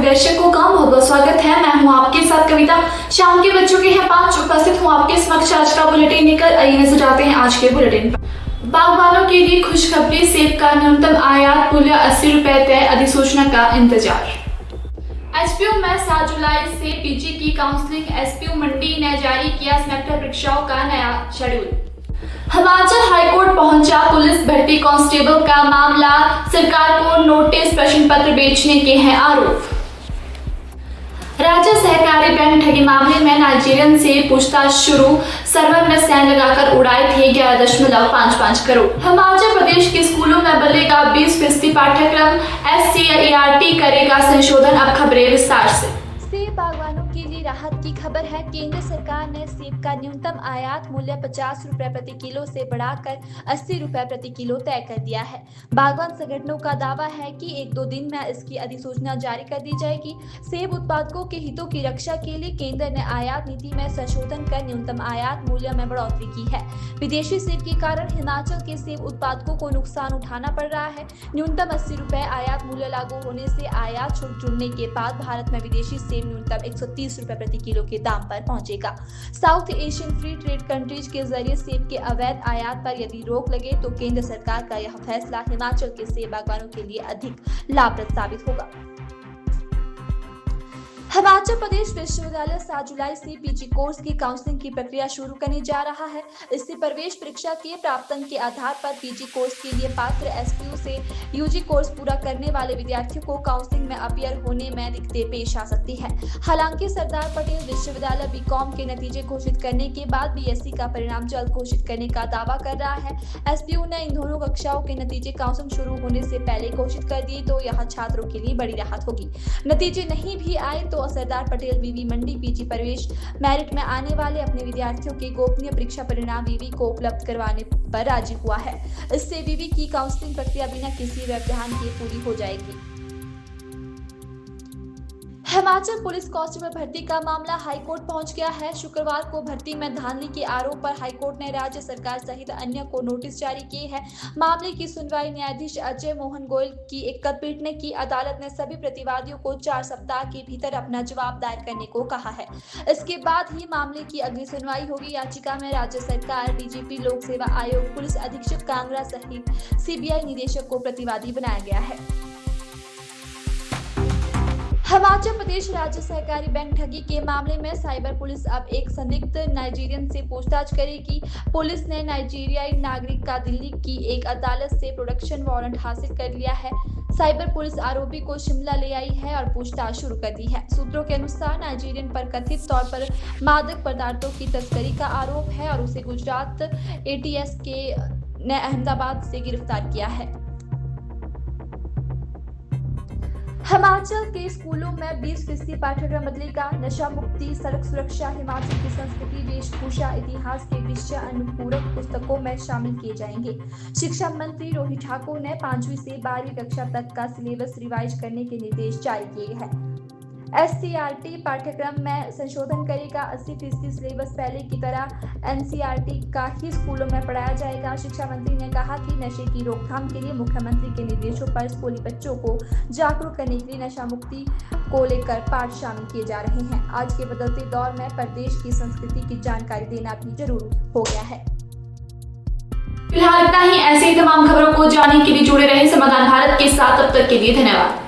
दर्शकों का बहुत बहुत स्वागत है। मैं हूं आपके साथ कविता। शाम के बज चुके हैं 5। उपस्थित हूं आपके समक्ष आज का बुलेटिन लेकर। आइए नजर जाते हैं आज के बुलेटिन पर। बागवानों के लिए खुशखबरी, सेब का न्यूनतम आयात मूल्य 80 रुपए तय, अधिसूचना का इंतजार। एसपीयू में 7 जुलाई से पीजी की काउंसलिंग। एसपीयू मंडी ने जारी किया सेमेस्टर परीक्षाओं का नया शेड्यूल। हिमाचल हाईकोर्ट पहुंचा पुलिस भर्ती कांस्टेबल का मामला, सरकार को नोटिस, प्रश्न पत्र बेचने के हैं आरोप। राज्य सहकारी बैंक ठगी मामले में नाइजीरियन से पूछताछ शुरू, सर्वर में सैन लगाकर उड़ाए थे 11.55 करोड़। हिमाचल प्रदेश के स्कूलों में बदलेगा 20% पाठ्यक्रम, एससीईआरटी करेगा संशोधन। अब खबरें विस्तार से। सेब बागवानों के लिए राहत की खबर है। केंद्र सरकार ने सेब का न्यूनतम आयात मूल्य 50 रुपए प्रति किलो से बढ़ाकर 80 रुपए प्रति किलो तय कर दिया है। बागवान संगठनों का दावा है कि 1-2 दिन में इसकी अधिसूचना जारी कर दी जाएगी। सेब उत्पादकों के हितों की रक्षा के लिए केंद्र ने आयात नीति में संशोधन कर न्यूनतम आयात मूल्य में बढ़ोतरी की है। विदेशी सेब के कारण हिमाचल के सेब उत्पादकों को नुकसान उठाना पड़ रहा है। न्यूनतम 80 रुपए आयात मूल्य लागू होने से आयात शुल्क जुड़ने के बाद भारत में विदेशी सेब न्यूनतम 130 रुपए प्रति किलो के दाम पर पहुंचेगा। South Asian free trade countries के जरिए सेब के अवैध आयात पर यदि रोक लगे तो केंद्र सरकार का यह फैसला हिमाचल के सेब बागवानों के लिए अधिक लाभप्रद साबित होगा। हिमाचल प्रदेश विश्वविद्यालय 7 जुलाई से पीजी कोर्स की काउंसलिंग की प्रक्रिया शुरू करने जा रहा है। इससे प्रवेश परीक्षा के प्राप्त अंक के आधार पर पीजी कोर्स के लिए पात्र एसपीयू से यूजी कोर्स पूरा करने वाले विद्यार्थियों को काउंसलिंग में अपीयर होने में दिक्कतें पेश आ सकती है। हालांकि सरदार पटेल विश्वविद्यालय बीकॉम के नतीजे घोषित करने के बाद बीएससी का परिणाम जल्द घोषित करने का दावा कर रहा है। एसपीयू ने इन दोनों कक्षाओं के नतीजे काउंसलिंग शुरू होने से पहले घोषित कर दिए तो यह छात्रों के लिए बड़ी राहत होगी। नतीजे नहीं भी आए तो सरदार पटेल वीवी मंडी पीजी प्रवेश मेरिट में आने वाले अपने विद्यार्थियों के गोपनीय परीक्षा परिणाम वीवी को उपलब्ध करवाने पर राजी हुआ है। इससे वीवी की काउंसलिंग प्रक्रिया बिना किसी व्यवधान के पूरी हो जाएगी। हिमाचल पुलिस कांस्टेबल भर्ती का मामला हाईकोर्ट पहुंच गया है। शुक्रवार को भर्ती में धांधली के आरोप पर हाईकोर्ट ने राज्य सरकार सहित अन्य को नोटिस जारी किए हैं। मामले की सुनवाई न्यायाधीश अजय मोहन गोयल की एकल पीठ ने की। अदालत ने सभी प्रतिवादियों को 4 सप्ताह के भीतर अपना जवाब दायर करने को कहा है। इसके बाद ही मामले की अगली सुनवाई होगी। याचिका में राज्य सरकार, डीजीपी, लोक सेवा आयोग, पुलिस अधीक्षक कांगड़ा सहित सीबीआई निदेशक को प्रतिवादी बनाया गया है। हिमाचल प्रदेश राज्य सहकारी बैंक ठगी के मामले में साइबर पुलिस अब एक संदिग्ध नाइजीरियन से पूछताछ करेगी। पुलिस ने नाइजीरियाई नागरिक का दिल्ली की एक अदालत से प्रोडक्शन वारंट हासिल कर लिया है। साइबर पुलिस आरोपी को शिमला ले आई है और पूछताछ शुरू कर दी है। सूत्रों के अनुसार नाइजीरियन पर कथित तौर पर मादक पदार्थों की तस्करी का आरोप है और उसे गुजरात एटीएस ने अहमदाबाद से गिरफ्तार किया है। हिमाचल के स्कूलों में 20% पाठ्यक्रम बदलेगा। नशा मुक्ति, सड़क सुरक्षा, हिमाचल की संस्कृति, वेशभूषा, इतिहास के विषय अनुपूरक पुस्तकों में शामिल किए जाएंगे। शिक्षा मंत्री रोहित ठाकुर ने 5वीं से 12वीं कक्षा तक का सिलेबस रिवाइज करने के निर्देश जारी किए हैं। एससीईआरटी पाठ्यक्रम में संशोधन करेगा। 80% सिलेबस पहले की तरह एनसीईआरटी का ही स्कूलों में पढ़ाया जाएगा। शिक्षा मंत्री ने कहा कि नशे की रोकथाम के लिए मुख्यमंत्री के निर्देशों पर स्कूली बच्चों को जागरूक करने के लिए नशा मुक्ति को लेकर पाठ शामिल किए जा रहे हैं। आज के बदलते दौर में प्रदेश की संस्कृति की जानकारी देना भी जरूरी हो गया है। फिलहाल इतना ही। ऐसे ही तमाम खबरों को जानने के लिए जुड़े रहे समाधान भारत के साथ। तब तक के लिए धन्यवाद।